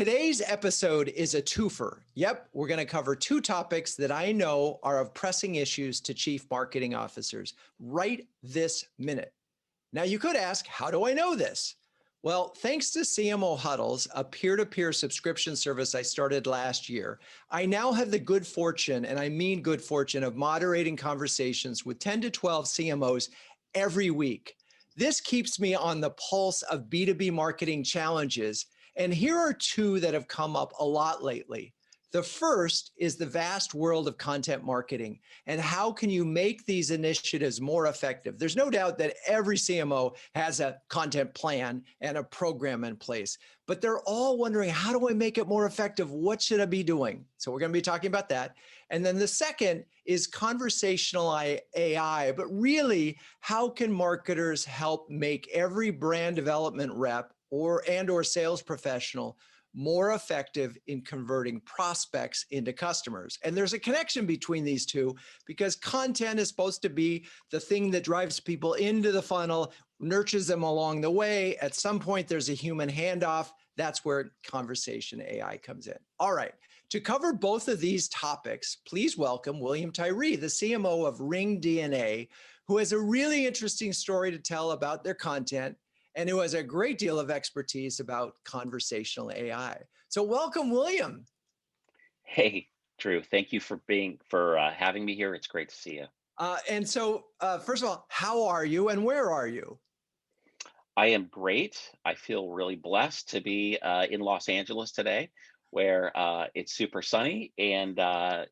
Today's episode is a twofer. Yep, we're going to cover two topics that I know are of pressing issues to chief marketing officers right this minute. Now, you could ask, how do I know this? Well, thanks to CMO Huddles, a peer-to-peer subscription service I started last year, I now have the good fortune, and I mean good fortune, of moderating conversations with 10 to 12 CMOs every week. This keeps me on the pulse of B2B marketing challenges. And here are two that have come up a lot lately. The first is the vast world of content marketing and how can you make these initiatives more effective? There's no doubt that every CMO has a content plan and a program in place, but they're all wondering, how do I make it more effective? What should I be doing? So we're going to be talking about that. And then the second is conversational AI, but really, how can marketers help make every brand development rep or sales professional more effective in converting prospects into customers? And there's a connection between these two because content is supposed to be the thing that drives people into the funnel, nurtures them along the way. At some point, there's a human handoff. That's where conversation AI comes in. All right. To cover both of these topics, please welcome William Tyree, the CMO of ringDNA, who has a really interesting story to tell about their content and who has a great deal of expertise about conversational AI. So welcome, William. Hey, Drew, thank you for having me here. It's great to see you. First of all, how are you and where are you? I am great. I feel really blessed to be in Los Angeles today, where it's super sunny. And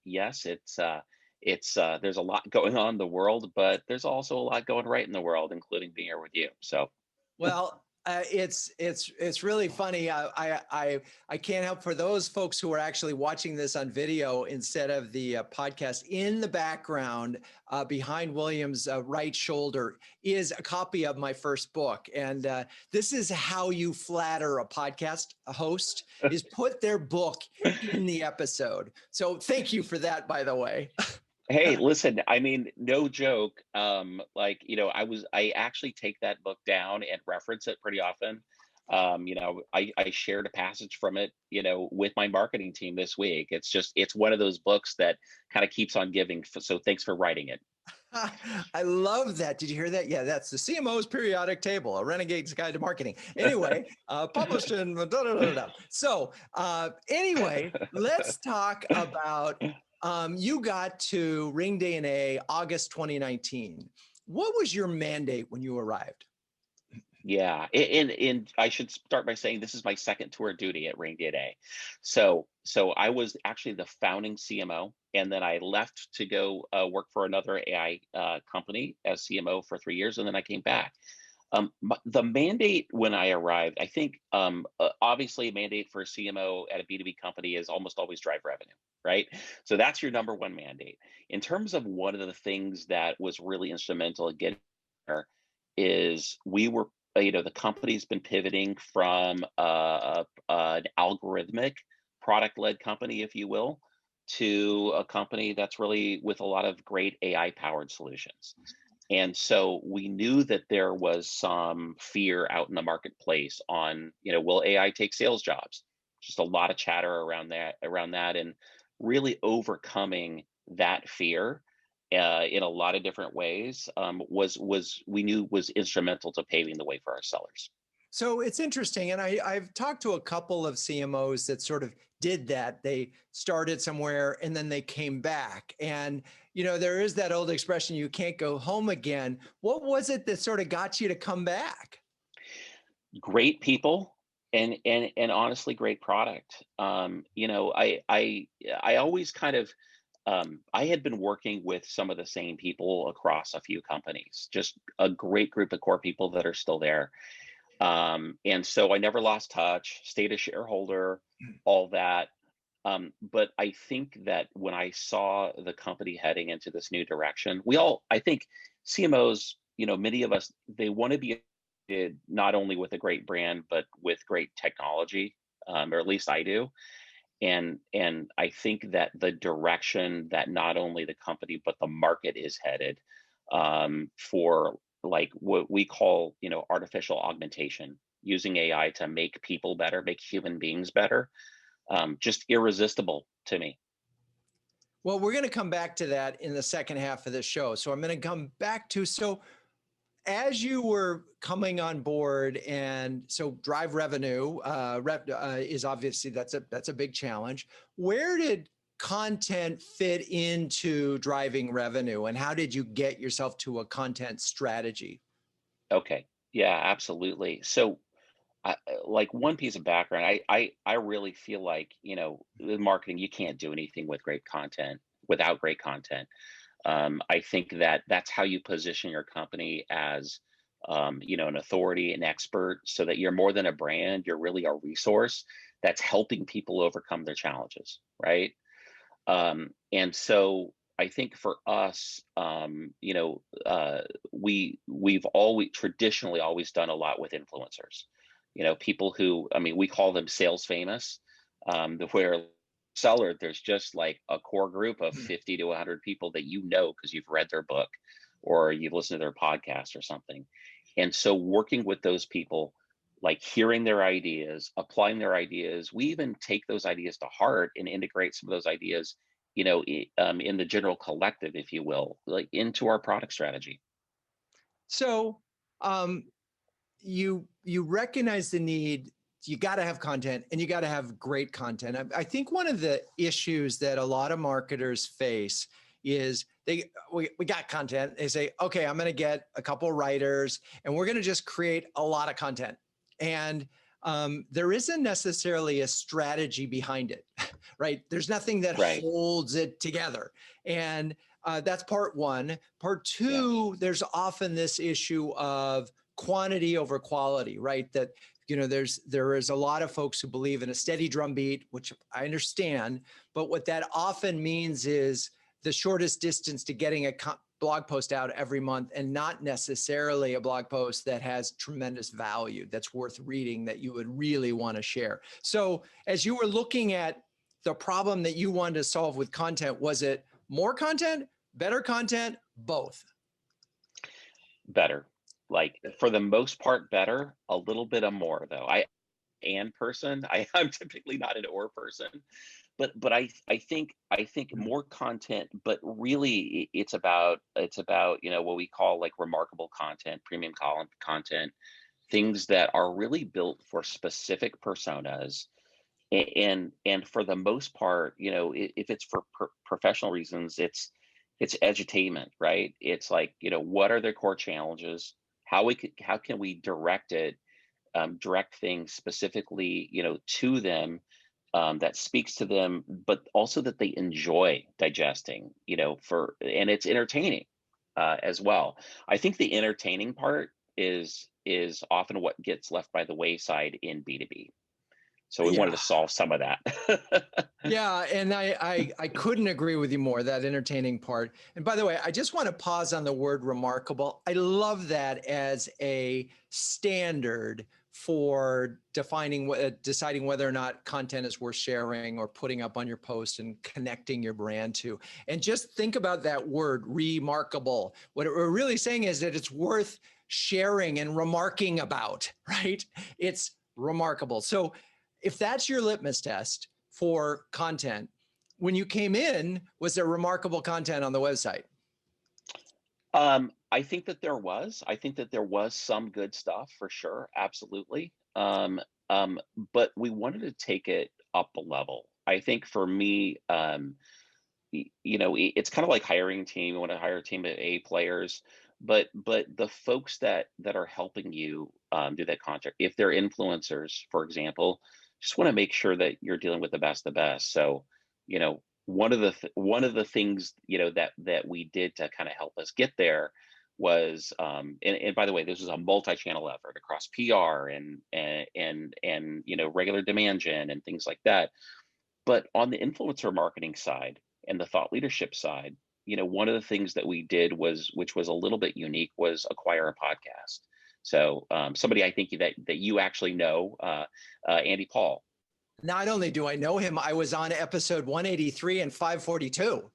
yes, there's a lot going on in the world, but there's also a lot going right in the world, including being here with you. So. Well, it's really funny. I can't help, for those folks who are actually watching this on video instead of the podcast, in the background behind William's right shoulder is a copy of my first book. And this is how you flatter a podcast host, is put their book in the episode. So thank you for that, by the way. Hey, listen, I mean, no joke. I actually take that book down and reference it pretty often. I shared a passage from it, with my marketing team this week. It's one of those books that kind of keeps on giving. So thanks for writing it. I love that. Did you hear that? Yeah, that's the CMO's periodic table, a renegade's guide to marketing. Anyway, published in So anyway, let's talk about, you got to ringDNA August 2019. What was your mandate when you arrived? Yeah, and I should start by saying this is my second tour of duty at ringDNA. So I was actually the founding CMO, and then I left to go work for another AI company as CMO for 3 years, and then I came back. The mandate when I arrived, I think, obviously a mandate for a CMO at a B2B company is almost always drive revenue, right? So that's your number one mandate. In terms of one of the things that was really instrumental in getting there is the company's been pivoting from an algorithmic product-led company, if you will, to a company that's really with a lot of great AI-powered solutions. And so we knew that there was some fear out in the marketplace on, will AI take sales jobs? Just a lot of chatter around that, and really overcoming that fear in a lot of different ways we knew was instrumental to paving the way for our sellers. So it's interesting. And I've talked to a couple of CMOs that sort of did that. They started somewhere and then they came back. And, there is that old expression, you can't go home again. What was it that sort of got you to come back? Great people and honestly, great product. I always kind of, I had been working with some of the same people across a few companies, just a great group of core people that are still there. And so I never lost touch, stayed a shareholder, all that. But I think that when I saw the company heading into this new direction, I think CMOs, many of us, they want to be not only with a great brand, but with great technology, or at least I do. And I think that the direction that not only the company, but the market is headed for like what we call, artificial augmentation, using AI to make people better, make human beings better, just irresistible to me. Well, we're going to come back to that in the second half of the show. So I'm going to come back to, so as you were coming on board, and so drive revenue is obviously, that's a big challenge. Where did content fit into driving revenue, and how did you get yourself to a content strategy? Okay. Yeah, absolutely. So, like one piece of background, I really feel like, the marketing, you can't do anything with great content without great content. I think that that's how you position your company as, an authority, an expert, so that you're more than a brand. You're really a resource that's helping people overcome their challenges, right? And so I think for us, we've always traditionally always done a lot with influencers. People who, I mean, we call them sales famous, where seller, there's just like a core group of 50 to 100 people that because you've read their book or you've listened to their podcast or something. And so working with those people, like hearing their ideas, applying their ideas, we even take those ideas to heart and integrate some of those ideas, in the general collective, if you will, like into our product strategy. So you recognize the need. You got to have content, and you got to have great content. I think one of the issues that a lot of marketers face is we got content. They say, okay, I'm going to get a couple writers, and we're going to just create a lot of content. And there isn't necessarily a strategy behind it, right? There's nothing that Right. holds it together. And that's part one. Part Yeah. two, there's often this issue of quantity over quality, right? That, there is a lot of folks who believe in a steady drumbeat, which I understand, but what that often means is the shortest distance to getting a blog post out every month, and not necessarily a blog post that has tremendous value, that's worth reading, that you would really want to share. So as you were looking at the problem that you wanted to solve with content, was it more content, better content, both? Better. Like for the most part, better, a little bit of more though. I'm person. I'm typically not an or person, but I think more content, but really it's about what we call like remarkable content, premium content, things that are really built for specific personas. And for the most part, if it's for professional reasons, it's edutainment, right? It's like, what are their core challenges? How can we direct things specifically, to them, that speaks to them, but also that they enjoy digesting, and it's entertaining, as well. I think the entertaining part is often what gets left by the wayside in B2B. So we wanted Yeah. to solve some of that. Yeah, and I couldn't agree with you more, that entertaining part. And by the way, I just want to pause on the word remarkable. I love that as a standard for deciding whether or not content is worth sharing or putting up on your post and connecting your brand to. And just think about that word, remarkable. What we're really saying is that it's worth sharing and remarking about, right? It's remarkable. So if that's your litmus test for content, when you came in, was there remarkable content on the website? I think that there was. I think that there was some good stuff for sure, absolutely. But we wanted to take it up a level. I think for me, it's kind of like hiring a team. You want to hire a team of A players, but the folks that are helping you do that contract, if they're influencers, for example, just want to make sure that you're dealing with the best. So, one of the things that we did to kind of help us get there was, and by the way, this was a multi-channel effort across PR and regular demand gen and things like that. But on the influencer marketing side and the thought leadership side, one of the things that we did which was a little bit unique, was acquire a podcast. So somebody I think that you actually know, Andy Paul. Not only do I know him, I was on episode 183 and 542.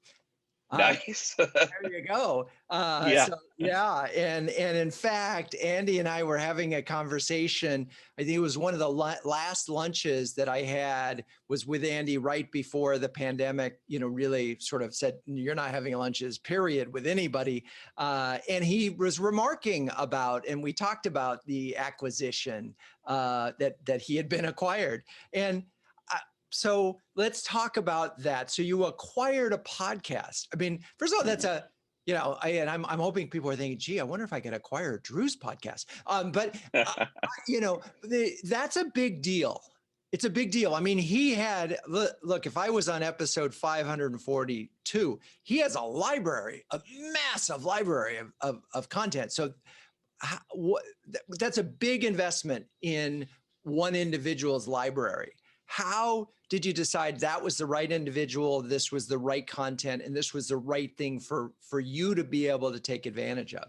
Nice. There you go. Yeah. Yeah, and in fact, Andy and I were having a conversation. I think it was one of the last lunches that I had was with Andy right before the pandemic. Really sort of said you're not having lunches, period, with anybody. And he was remarking about, and we talked about the acquisition that he had been acquired, and. So let's talk about that. So you acquired a podcast. I mean, first of all, that's a, I'm hoping people are thinking, gee, I wonder if I could acquire Drew's podcast. But that's a big deal. It's a big deal. I mean, he had, look, if I was on episode 542, he has a library, a massive library of content. So that's a big investment in one individual's library. How did you decide that was the right individual, this was the right content, and this was the right thing for you to be able to take advantage of?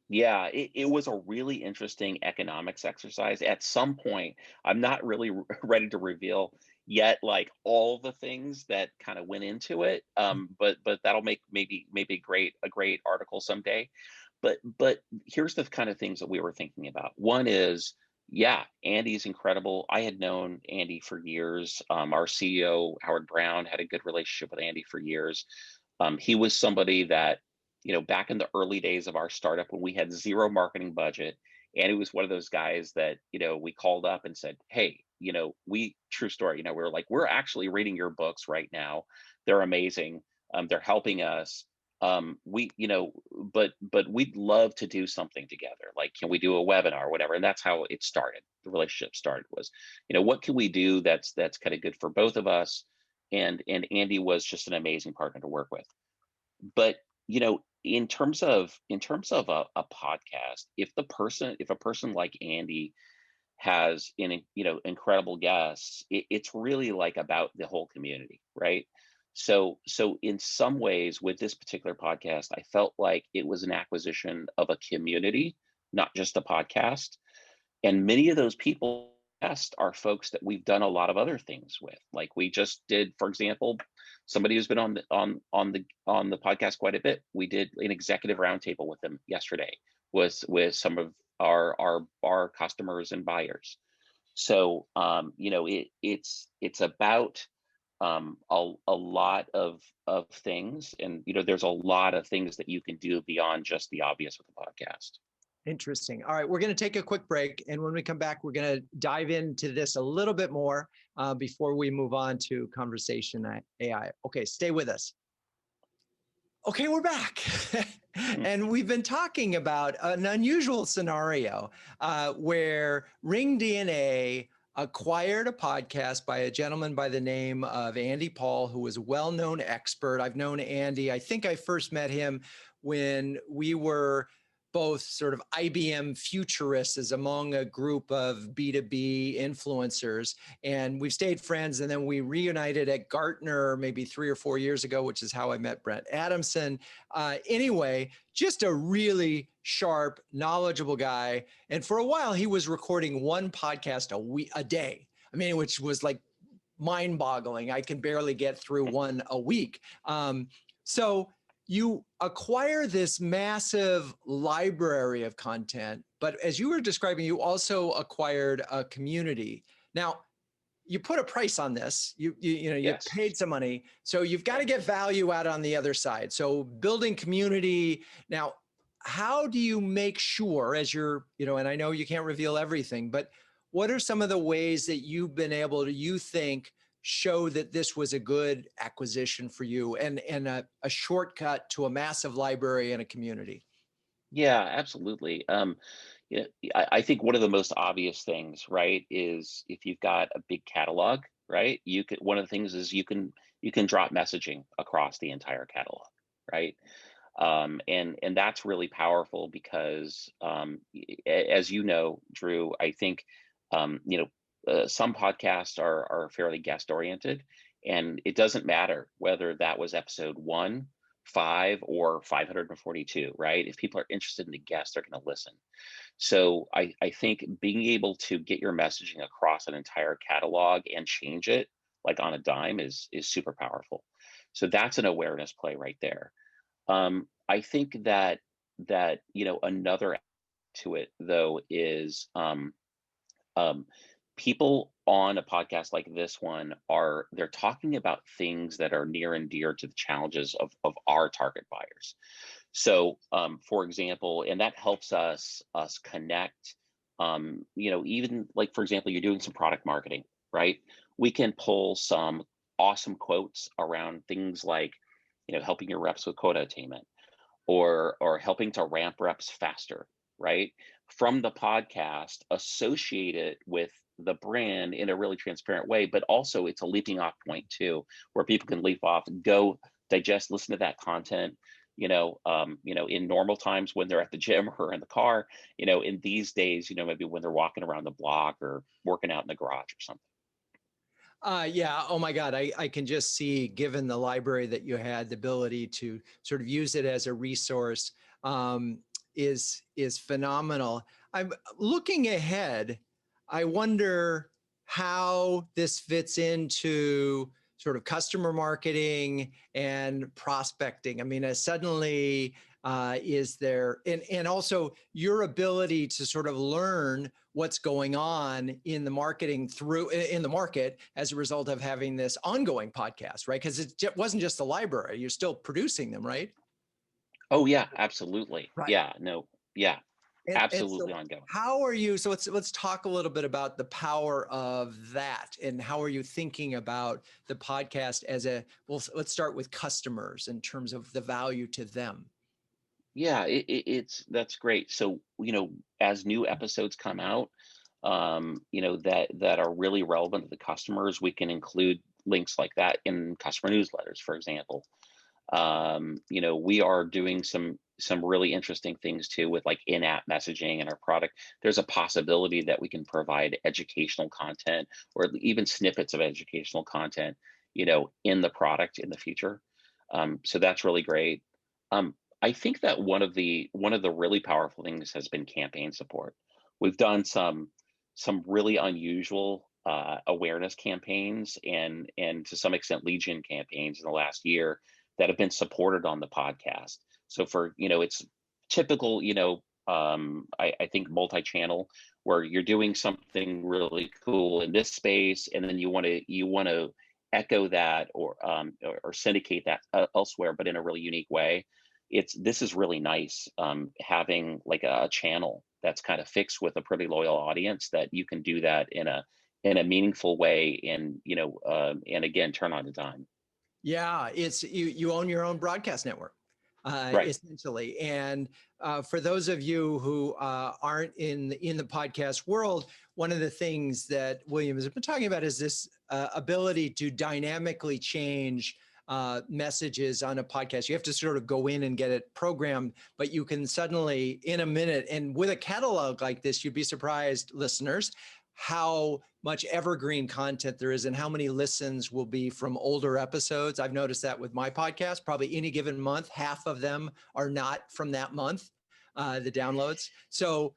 Yeah, it was a really interesting economics exercise. At some point, I'm not really ready to reveal yet, like all the things that kind of went into it. But that'll make maybe a great article someday. But here's the kind of things that we were thinking about. One is, yeah, Andy's incredible. I had known Andy for years. Our CEO Howard Brown had a good relationship with Andy for years. He was somebody that, back in the early days of our startup when we had zero marketing budget, and he was one of those guys that, we called up and said, hey, true story, we were like, we're actually reading your books right now. They're amazing. They're helping us. But we'd love to do something together. Like, can we do a webinar or whatever? And that's how it started. The relationship started was, what can we do that's kind of good for both of us? And Andy was just an amazing partner to work with. But in terms of a podcast, if a person like Andy has incredible guests, it's really like about the whole community, right? So in some ways with this particular podcast, I felt like it was an acquisition of a community, not just a podcast. And many of those people are folks that we've done a lot of other things with. Like we just did, for example, somebody who's been on the podcast quite a bit. We did an executive roundtable with them yesterday, with some of our customers and buyers. So it's about a lot of things, and there's a lot of things that you can do beyond just the obvious with a podcast. Interesting. All right, we're going to take a quick break. And when we come back, we're going to dive into this a little bit more before we move on to Conversation AI. Okay, stay with us. Okay, we're back. And we've been talking about an unusual scenario where ringDNA acquired a podcast by a gentleman by the name of Andy Paul, who was a well-known expert. I've known Andy. I think I first met him when we were both sort of IBM futurists as among a group of B2B influencers. And we've stayed friends. And then we reunited at Gartner maybe 3 or 4 years ago, which is how I met Brent Adamson. Anyway, just a really sharp, knowledgeable guy. And for a while, he was recording one podcast a day. I mean, which was like mind-boggling. I can barely get through one a week. So you acquire this massive library of content, but as you were describing, you also acquired a community. Now, you put a price on this. You Yes. paid some money, so you've got to get value out on the other side. So building community. Now, how do you make sure, as you're, and I know you can't reveal everything, but what are some of the ways that you've been able to, you think, show that this was a good acquisition for you and a shortcut to a massive library and a community? Yeah, absolutely. I think one of the most obvious things, right, is if you've got a big catalog, right, one of the things is you can drop messaging across the entire catalog, right? And that's really powerful because, as you know, Drew, I think, some podcasts are fairly guest oriented, and it doesn't matter whether that was episode 1, 5, or 542, right? If people are interested in the guest, they're going to listen. So I think being able to get your messaging across an entire catalog and change it like on a dime is super powerful. So that's an awareness play right there. I think that another to it though is um, people on a podcast like this one they're talking about things that are near and dear to the challenges of our target buyers. So for example, and that helps us connect, even like, for example, you're doing some product marketing, right? We can pull some awesome quotes around things like, helping your reps with quota attainment, or helping to ramp reps faster, right? From the podcast, associate it with the brand in a really transparent way, but also it's a leaping off point too, where people can leap off, go digest, listen to that content, in normal times when they're at the gym or in the car, in these days, maybe when they're walking around the block or working out in the garage or something. Yeah. Oh my God. I can just see, given the library that you had, the ability to sort of use it as a resource um, is phenomenal. I'm looking ahead. I wonder how this fits into sort of customer marketing and prospecting. I mean, suddenly is there, and also your ability to sort of learn what's going on in the marketing in the market as a result of having this ongoing podcast, right? Because it wasn't just the library, you're still producing them, right? Oh yeah, absolutely. Right. Yeah, no, yeah, And absolutely so ongoing. how are you, so let's talk a little bit about the power of that, and how are you thinking about the podcast as well, let's start with customers in terms of the value to them. Yeah, that's great. So, as new episodes come out, that are really relevant to the customers, we can include links like that in customer newsletters, for example. We are doing some really interesting things too with like in-app messaging and our product. There's a possibility that we can provide educational content or even snippets of educational content, in the product in the future. So that's really great. I think that one of the really powerful things has been campaign support. We've done some really unusual awareness campaigns and to some extent lead gen campaigns in the last year that have been supported on the podcast. So it's typical, I think multi-channel, where you're doing something really cool in this space, and then you want to echo that or syndicate that elsewhere, but in a really unique way. This is really nice, having like a channel that's kind of fixed with a pretty loyal audience, that you can do that in a meaningful way, and again, turn on a dime. Yeah, it's you own your own broadcast network, Right. essentially. And for those of you who aren't in the podcast world, one of the things that William has been talking about is this ability to dynamically change messages on a podcast. You have to sort of go in and get it programmed, but you can suddenly, in a minute, and with a catalog like this, you'd be surprised, listeners, how much evergreen content there is and how many listens will be from older episodes. I've noticed that with my podcast, probably any given month, half of them are not from that month, the downloads. So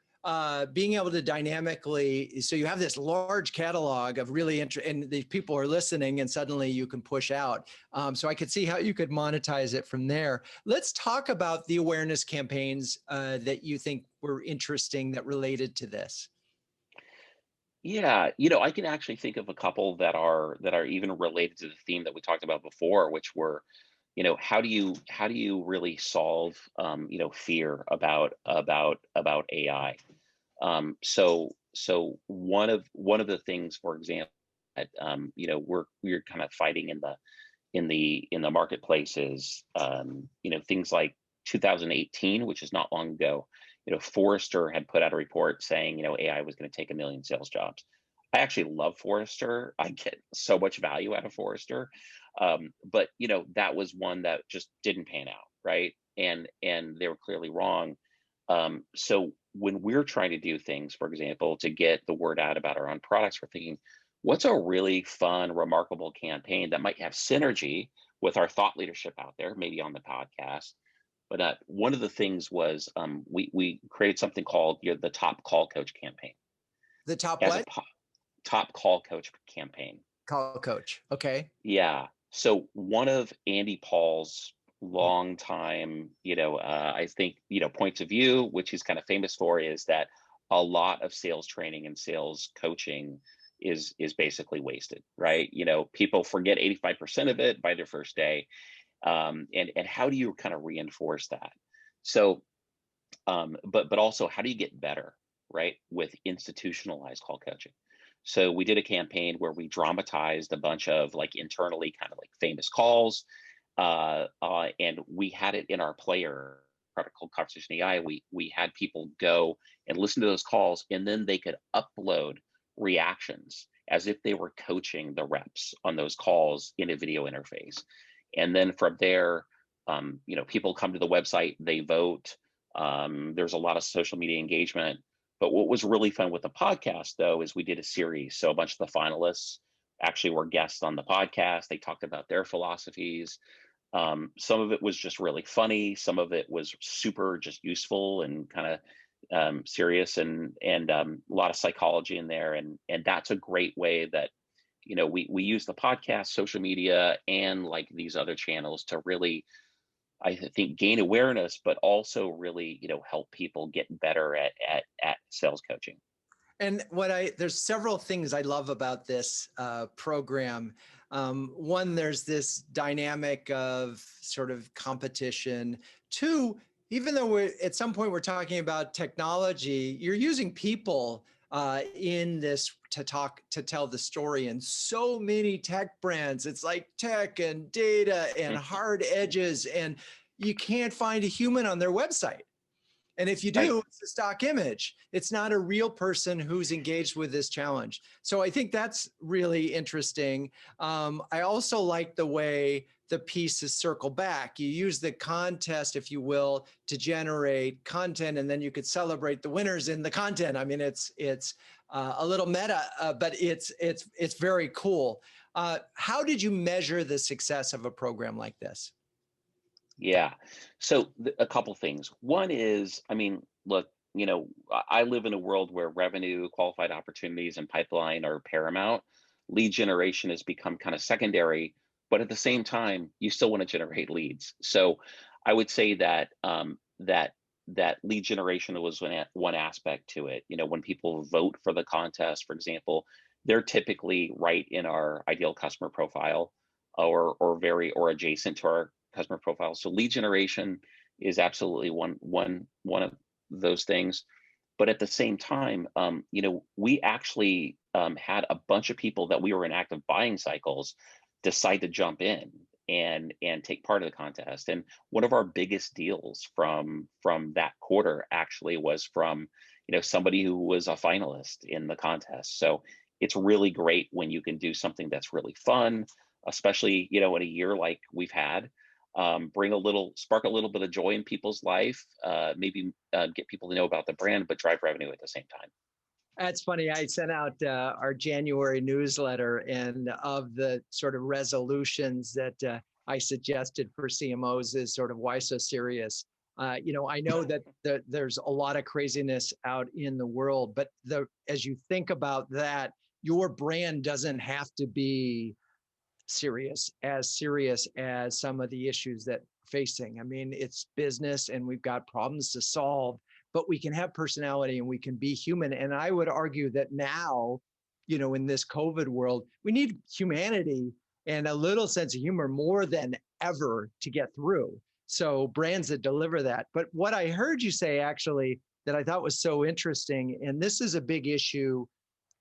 being able to dynamically, so you have this large catalog of really and these people are listening, and suddenly you can push out. So I could see how you could monetize it from there. Let's talk about the awareness campaigns that you think were interesting that related to this. Yeah, I can actually think of a couple that are even related to the theme that we talked about before, which were, how do you really solve, fear about AI. So one of the things, for example, that we're kind of fighting in the marketplaces, things like 2018, which is not long ago. Forrester had put out a report saying, AI was going to take 1 million sales jobs. I actually love Forrester. I get so much value out of Forrester. But that was one that just didn't pan out, right? And they were clearly wrong. So when we're trying to do things, for example, to get the word out about our own products, we're thinking, what's a really fun, remarkable campaign that might have synergy with our thought leadership out there, maybe on the podcast. But one of the things was, we created something called, the Top Call Coach campaign The top as a what? top call coach campaign. Call coach. Okay. Yeah. So one of Andy Paul's longtime, I think, points of view, which he's kind of famous for, is that a lot of sales training and sales coaching is basically wasted, right? People forget 85% of it by their first day. And how do you kind of reinforce that? So, but also, how do you get better, right, with institutionalized call coaching? So we did a campaign where we dramatized a bunch of like internally kind of like famous calls, and we had it in our player product called Conversational AI. We had people go and listen to those calls, and then they could upload reactions as if they were coaching the reps on those calls in a video interface. And then from there, people come to the website, they vote. There's a lot of social media engagement. But what was really fun with the podcast, though, is we did a series. So a bunch of the finalists actually were guests on the podcast. They talked about their philosophies. Some of it was just really funny. Some of it was super just useful and kind of serious, and a lot of psychology in there. And that's a great way that we use the podcast, social media, and like these other channels to really, I think, gain awareness, but also really, help people get better at sales coaching. And there's several things I love about this program. One, there's this dynamic of sort of competition. Two, even though at some point we're talking about technology, you're using people in this to tell the story. And so many tech brands, it's like tech and data and hard edges, and you can't find a human on their website. And if you do, Right. it's a stock image. It's not a real person who's engaged with this challenge. So I think that's really interesting. I also like the way the pieces circle back. You use the contest, if you will, to generate content, and then you could celebrate the winners in the content. I mean, it's a little meta, but it's very cool. How did you measure the success of a program like this? Yeah. So a couple things. One is, I mean, look, I live in a world where revenue, qualified opportunities, and pipeline are paramount. Lead generation has become kind of secondary, but at the same time, you still want to generate leads. So I would say that that lead generation was one aspect to it. When people vote for the contest, for example, they're typically right in our ideal customer profile, or adjacent to our customer profile. So lead generation is absolutely one of those things. But at the same time, we actually had a bunch of people that we were in active buying cycles decide to jump in and take part of the contest. And one of our biggest deals from that quarter actually was from somebody who was a finalist in the contest. So it's really great when you can do something that's really fun, especially in a year like we've had. Spark a little bit of joy in people's life, maybe get people to know about the brand, but drive revenue at the same time. That's funny. I sent out our January newsletter, and of the sort of resolutions that I suggested for CMOs is sort of why so serious. I know that there's a lot of craziness out in the world, but as you think about that, your brand doesn't have to be serious as some of the issues that facing. I mean, it's business and we've got problems to solve, but we can have personality and we can be human. And I would argue that now, in this COVID world, we need humanity and a little sense of humor more than ever to get through. So brands that deliver that. But what I heard you say actually that I thought was so interesting, and this is a big issue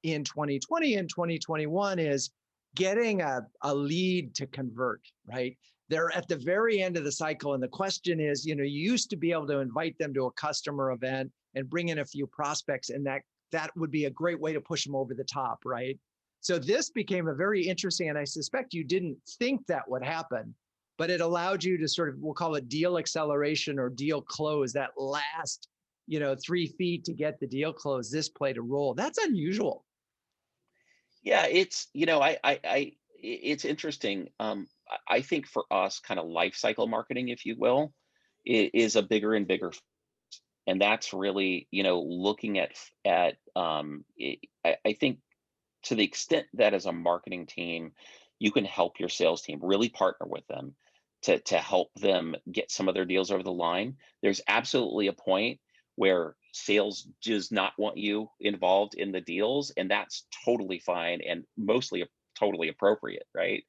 in 2020 and 2021, is getting a lead to convert, right? They're at the very end of the cycle. And the question is, you used to be able to invite them to a customer event and bring in a few prospects, and that would be a great way to push them over the top, right? So this became a very interesting, and I suspect you didn't think that would happen, but it allowed you to sort of, we'll call it deal acceleration or deal close, that last, 3 feet to get the deal closed. This played a role. That's unusual. Yeah, it's interesting. I think for us, kind of life cycle marketing, if you will, is a bigger and bigger, and that's really looking at I think, to the extent that as a marketing team you can help your sales team, really partner with them to help them get some of their deals over the line. There's absolutely a point where sales does not want you involved in the deals, and that's totally fine and mostly totally appropriate, right?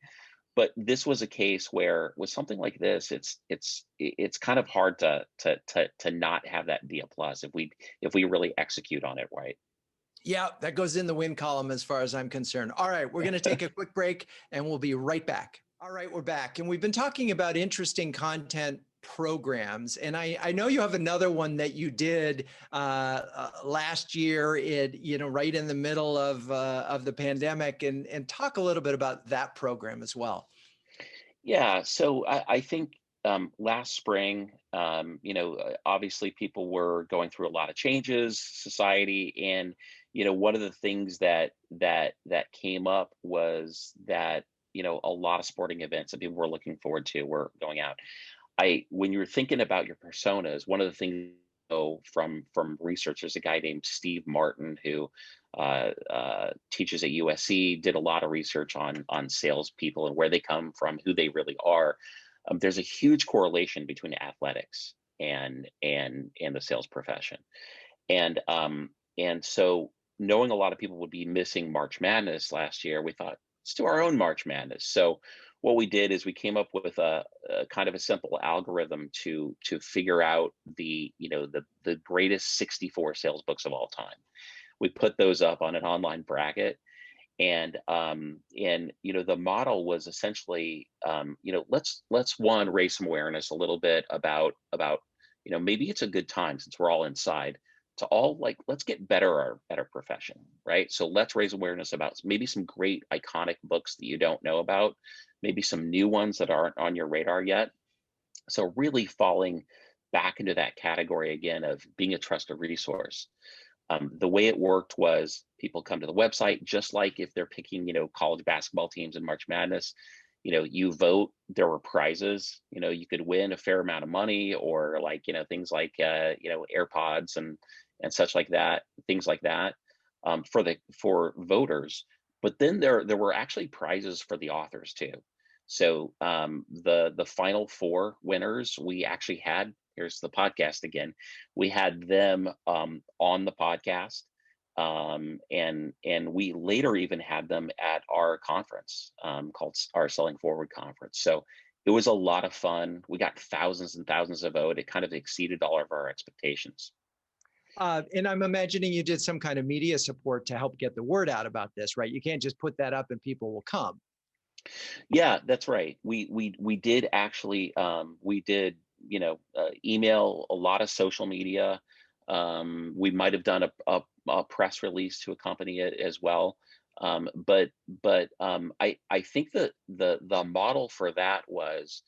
But this was a case where with something like this, it's kind of hard to not have that be a plus if we really execute on it right. Yeah, that goes in the win column as far as I'm concerned. All right, we're going to take a quick break and we'll be right back. All right, we're back. And we've been talking about interesting content programs. And I know you have another one that you did last year, right in the middle of the pandemic, and talk a little bit about that program as well. Yeah, so I think last spring, obviously people were going through a lot of changes, society, and one of the things that came up was that a lot of sporting events that people were looking forward to were going out. When you're thinking about your personas, one of the things from research, there's a guy named Steve Martin who teaches at USC, did a lot of research on salespeople and where they come from, who they really are. There's a huge correlation between athletics and the sales profession, and so knowing a lot of people would be missing March Madness last year, we thought let's do our own March Madness. So what we did is we came up with a kind of a simple algorithm to figure out the greatest 64 sales books of all time. We put those up on an online bracket, and the model was essentially let's one, raise some awareness a little bit about maybe it's a good time since we're all inside to all let's get better at our profession, right? So let's raise awareness about maybe some great iconic books that you don't know about, maybe some new ones that aren't on your radar yet. So really falling back into that category again of being a trusted resource. The way it worked was people come to the website, just like if they're picking, college basketball teams in March Madness, you vote, there were prizes, you could win a fair amount of money or things like, AirPods and such like that, things like that, for voters. But then there were actually prizes for the authors too. So the final four winners, we actually had, here's the podcast again, we had them on the podcast, and we later even had them at our conference called our Selling Forward conference. So it was a lot of fun. We got thousands and thousands of votes. It kind of exceeded all of our expectations. And I'm imagining you did some kind of media support to help get the word out about this, right? You can't just put that up and people will come. Yeah, that's right. We did actually we did email, a lot of social media. We might have done a press release to accompany it as well. But I think that the model for that was,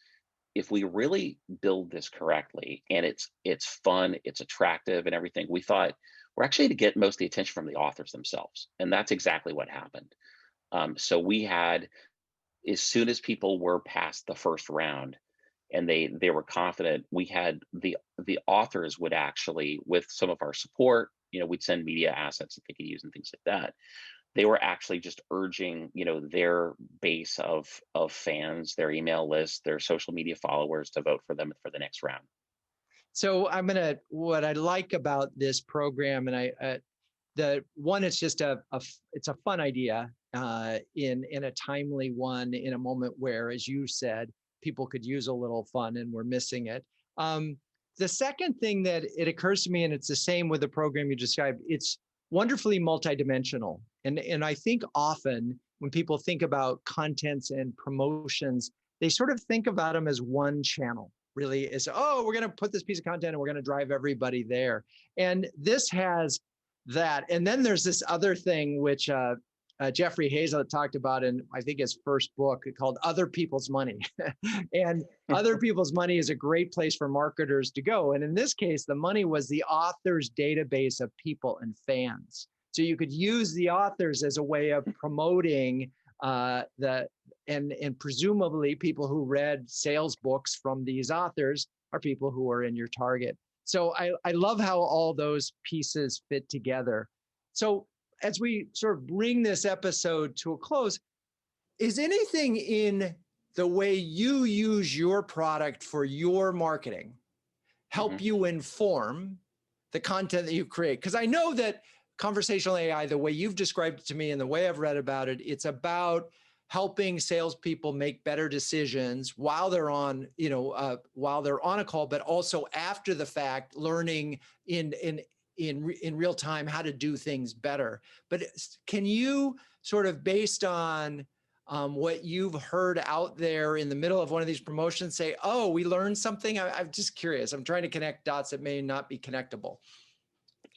if we really build this correctly and it's fun, it's attractive and everything, we thought we're actually to get most of the attention from the authors themselves. And that's exactly what happened. So we had, as soon as people were past the first round and they were confident, we had the authors would actually, with some of our support, we'd send media assets that they could use and things like that. They were actually just urging, their base of fans, their email list, their social media followers to vote for them for the next round. So what I like about this program, and the one, it's just it's a fun idea in a timely one, in a moment where, as you said, people could use a little fun and we're missing it. The second thing that it occurs to me, and it's the same with the program you described, it's wonderfully multidimensional. And I think often when people think about contents and promotions, they sort of think about them as one channel, really, is, oh, we're going to put this piece of content and we're going to drive everybody there. And this has that. And then there's this other thing, which Jeffrey Hazlett talked about in, I think, his first book, called Other People's Money. And Other People's Money is a great place for marketers to go. And in this case, the money was the author's database of people and fans. So you could use the authors as a way of promoting and presumably people who read sales books from these authors are people who are in your target. So I love how all those pieces fit together. So as we sort of bring this episode to a close, Is anything in the way you use your product for your marketing help you inform the content that you create? Because I know that conversational AI, the way you've described it to me and the way I've read about it, it's about helping salespeople make better decisions while they're on, while they're on a call, but also after the fact, learning in real time how to do things better. But can you sort of, based on what you've heard out there in the middle of one of these promotions, say, oh, we learned something? I'm just curious. I'm trying to connect dots that may not be connectable.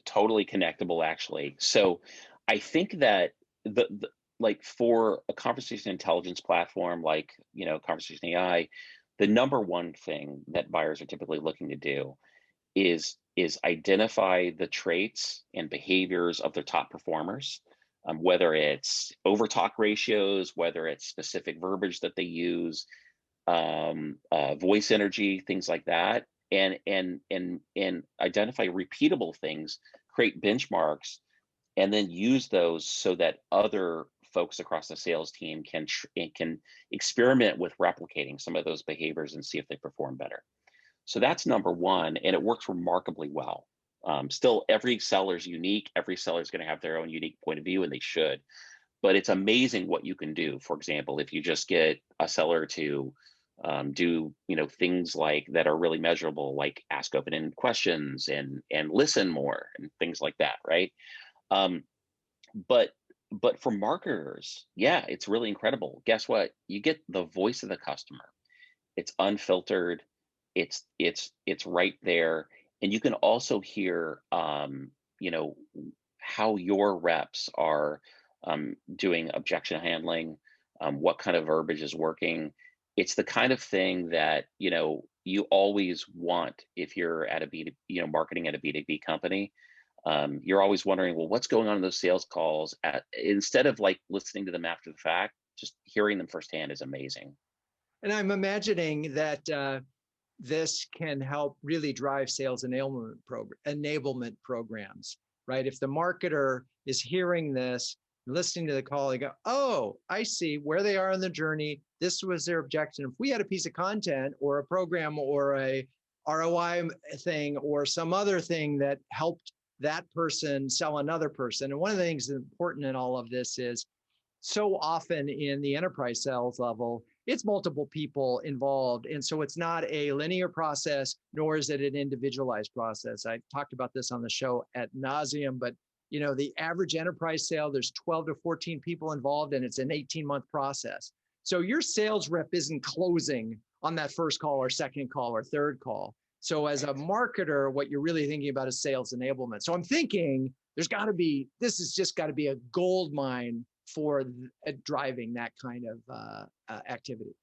Totally connectable, actually. So I think that the like for a conversation intelligence platform like, Conversation AI, the number one thing that buyers are typically looking to do is identify the traits and behaviors of their top performers, whether it's overtalk ratios, whether it's specific verbiage that they use, voice energy, things like that, and identify repeatable things, create benchmarks, and then use those so that other folks across the sales team can experiment with replicating some of those behaviors and see if they perform better. So that's number one, and it works remarkably well. Still, every seller is unique. Every seller is going to have their own unique point of view, and they should. But it's amazing what you can do. For example, if you just get a seller to do things like that are really measurable, like ask open-ended questions and listen more and things like that, right? But for marketers, yeah, it's really incredible. Guess what? You get the voice of the customer. It's unfiltered. It's right there, and you can also hear how your reps are doing objection handling, what kind of verbiage is working. It's the kind of thing that you always want if you're at a B2B, marketing at a B2B company. You're always wondering, well, what's going on in those sales calls? Instead of like listening to them after the fact, just hearing them firsthand is amazing. And I'm imagining that this can help really drive sales enablement programs, right? If the marketer is hearing this, listening to the call, they go, oh, I see where they are on the journey. This was their objection. If we had a piece of content or a program or a ROI thing or some other thing that helped that person sell another person. And one of the things that's important in all of this is, so often in the enterprise sales level, it's multiple people involved. And so it's not a linear process, nor is it an individualized process. I talked about this on the show ad nauseum, but the average enterprise sale, there's 12 to 14 people involved, and it's an 18-month process. So your sales rep isn't closing on that first call or second call or third call. So as a marketer, what you're really thinking about is sales enablement. So I'm thinking this has just got to be a gold mine for driving that kind of activity.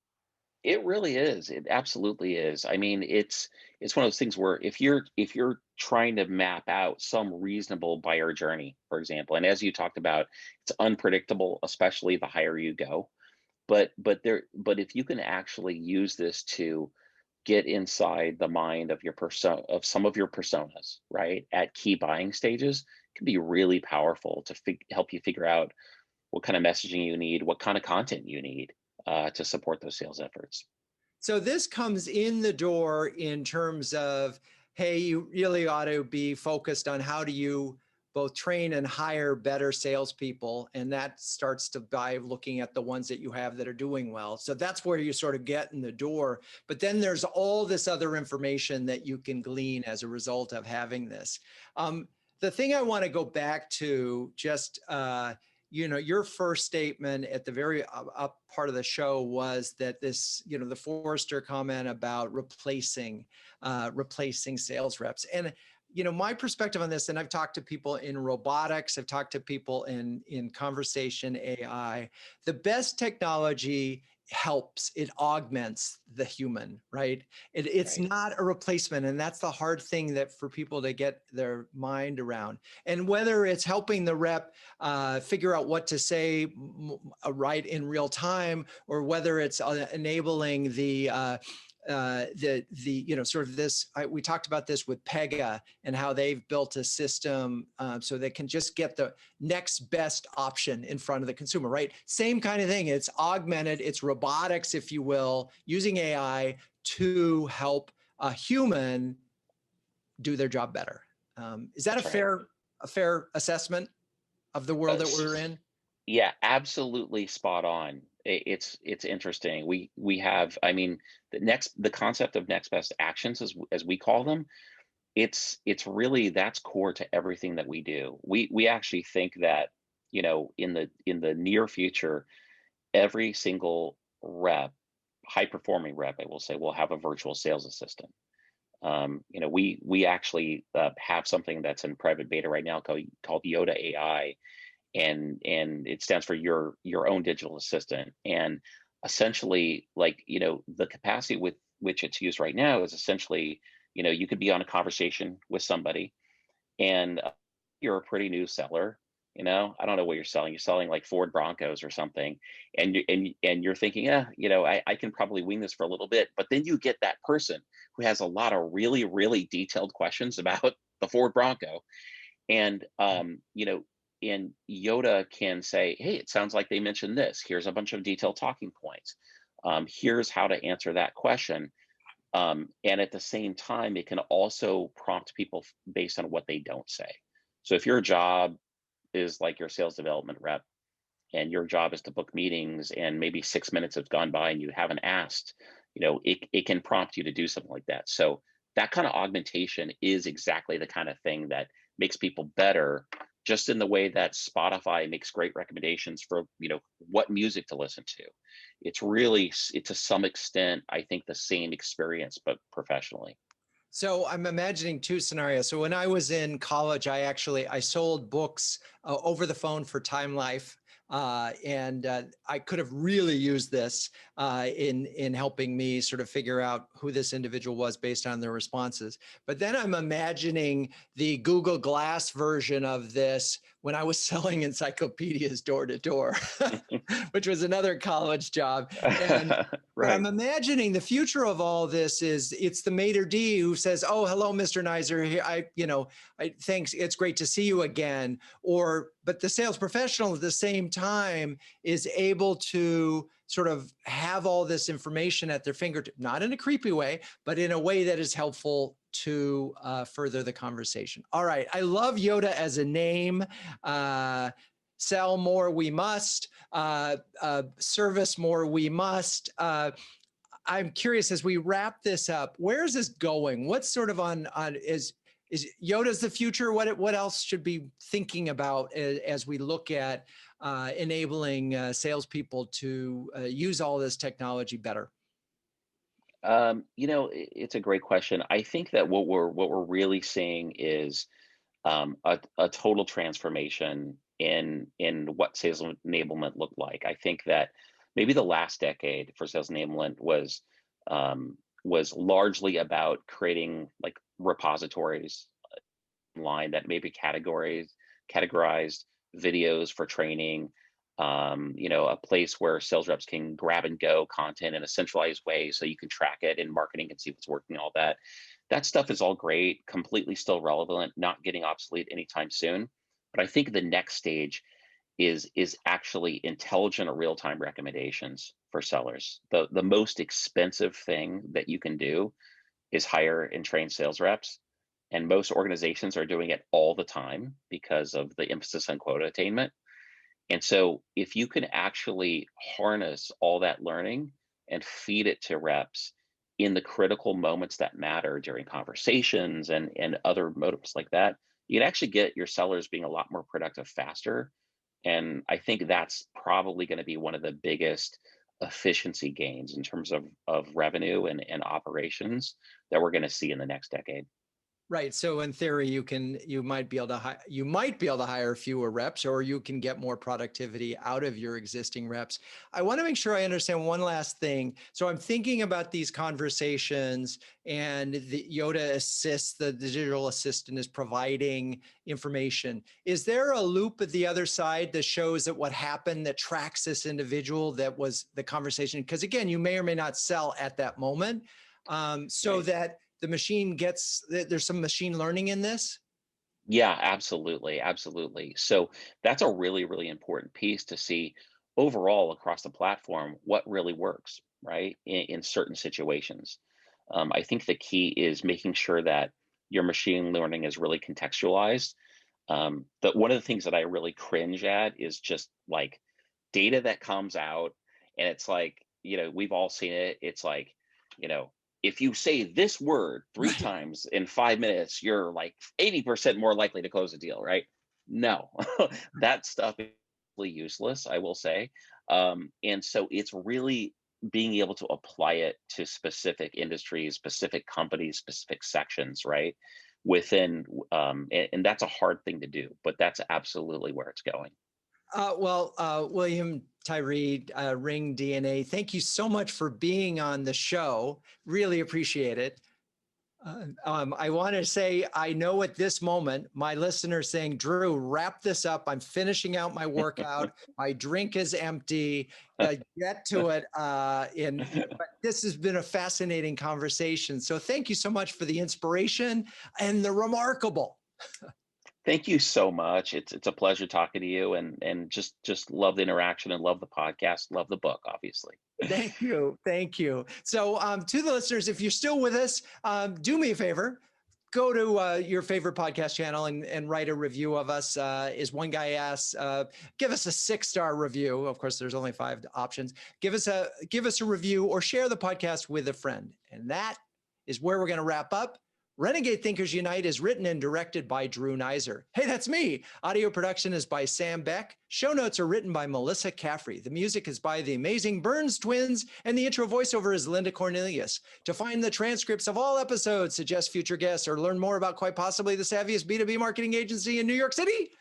It really is. It absolutely is. I mean, it's one of those things where if you're trying to map out some reasonable buyer journey, for example, and as you talked about, it's unpredictable, especially the higher you go. But if you can actually use this to get inside the mind of of some of your personas, right, at key buying stages, it can be really powerful to help you figure out what kind of messaging you need, what kind of content you need to support those sales efforts. So this comes in the door in terms of, hey, you really ought to be focused on how do you both train and hire better salespeople. And that starts by looking at the ones that you have that are doing well. So that's where you sort of get in the door. But then there's all this other information that you can glean as a result of having this. The thing I want to go back to just, your first statement at the very up part of the show was that this, the Forrester comment about replacing sales reps. And, my perspective on this, and I've talked to people in robotics, I've talked to people in conversation AI, the best technology helps, it augments the human, right? It's Right. not a replacement. And that's the hard thing that for people to get their mind around. And whether it's helping the rep figure out what to say right in real time, or whether it's enabling the sort of this, we talked about this with Pega and how they've built a system so they can just get the next best option in front of the consumer, right? Same kind of thing. It's augmented, it's robotics, if you will, using AI to help a human do their job better. Is that That's right. a fair assessment of the world that we're in? Yeah, absolutely spot on. It's interesting. We have, I mean, the concept of next best actions, as we call them, it's really, that's core to everything that we do. We actually think that, in the near future, every single rep, high performing rep, I will say, will have a virtual sales assistant. We actually have something that's in private beta right now called Yoda AI, and it stands for your own digital assistant. And essentially, like, the capacity with which it's used right now is essentially, you could be on a conversation with somebody, and you're a pretty new seller. I don't know what you're selling. You're selling like Ford Broncos or something, and you're thinking, I can probably wing this for a little bit. But then you get that person who has a lot of really, really detailed questions about the Ford Bronco, and and Yoda can say, hey, it sounds like they mentioned this. Here's a bunch of detailed talking points. Here's how to answer that question. And at the same time, it can also prompt people based on what they don't say. So if your job is like your sales development rep, and your job is to book meetings, and maybe 6 minutes have gone by and you haven't asked, it can prompt you to do something like that. So that kind of augmentation is exactly the kind of thing that makes people better, just in the way that Spotify makes great recommendations for, what music to listen to. It's to some extent, I think, the same experience, but professionally. So I'm imagining two scenarios. So when I was in college, I sold books over the phone for Time Life. And I could have really used this in helping me sort of figure out who this individual was based on their responses. But then I'm imagining the Google Glass version of this when I was selling encyclopedias door to door, which was another college job. And but I'm Right. imagining the future of all this is it's the maitre d' who says, "Oh, hello, Mr. Neisser. Here, thanks. It's great to see you again." But the sales professional at the same time is able to sort of have all this information at their fingertips, not in a creepy way, but in a way that is helpful to further the conversation. All right. I love Yoda as a name. Sell more, we must. Service more, we must. I'm curious, as we wrap this up, where is this going? What's sort of is Yoda's the future? What else should be thinking about as we look at enabling salespeople to use all this technology better? It's a great question. I think that what we're really seeing is a total transformation in what sales enablement looked like. I think that maybe the last decade for sales enablement was largely about creating like repositories online that maybe categorized videos for training, a place where sales reps can grab and go content in a centralized way so you can track it, and marketing can see what's working, all that. That stuff is all great, completely still relevant, not getting obsolete anytime soon. But I think the next stage is actually intelligent real-time recommendations for sellers. The most expensive thing that you can do is hire and train sales reps. And most organizations are doing it all the time because of the emphasis on quota attainment. And so if you can actually harness all that learning and feed it to reps in the critical moments that matter during conversations and other motives like that, you can actually get your sellers being a lot more productive faster. And I think that's probably going to be one of the biggest efficiency gains in terms of revenue and operations that we're going to see in the next decade. Right. So in theory, you might be able to hire fewer reps, or you can get more productivity out of your existing reps. I want to make sure I understand one last thing. So I'm thinking about these conversations, and the Yoda Assist, the digital assistant, is providing information. Is there a loop at the other side that shows that what happened, that tracks this individual that was the conversation? Because again, you may or may not sell at that moment. so Right. that the machine gets, there's some machine learning in this? Yeah, absolutely, absolutely. So that's a really, really important piece to see overall across the platform what really works, right? In certain situations. I think the key is making sure that your machine learning is really contextualized. But one of the things that I really cringe at is just like data that comes out and it's like, we've all seen it. It's like, you know, if you say this word three Right. times in 5 minutes, you're like 80% more likely to close a deal, right? No, that stuff is really useless, I will say. And so it's really being able to apply it to specific industries, specific companies, specific sections, right? Within, and that's a hard thing to do, but that's absolutely where it's going. William Tyree, ringDNA, thank you so much for being on the show. Really appreciate it. I want to say, I know at this moment, my listeners saying, Drew, wrap this up. I'm finishing out my workout. My drink is empty. Get to it. But this has been a fascinating conversation. So thank you so much for the inspiration and the remarkable. Thank you so much. It's a pleasure talking to you, and just love the interaction and love the podcast, love the book, obviously. Thank you. Thank you. So, to the listeners, if you're still with us, do me a favor. Go to your favorite podcast channel and write a review of us. As one guy asked, give us a 6-star review. Of course, there's only 5 options. Give us a review or share the podcast with a friend. And that is where we're going to wrap up. Renegade Thinkers Unite is written and directed by Drew Neisser. Hey, that's me. Audio production is by Sam Beck. Show notes are written by Melissa Caffrey. The music is by the amazing Burns Twins, and the intro voiceover is Linda Cornelius. To find the transcripts of all episodes, suggest future guests, or learn more about quite possibly the savviest B2B marketing agency in New York City,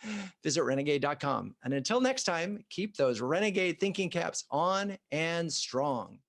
visit renegade.com. And until next time, keep those renegade thinking caps on and strong.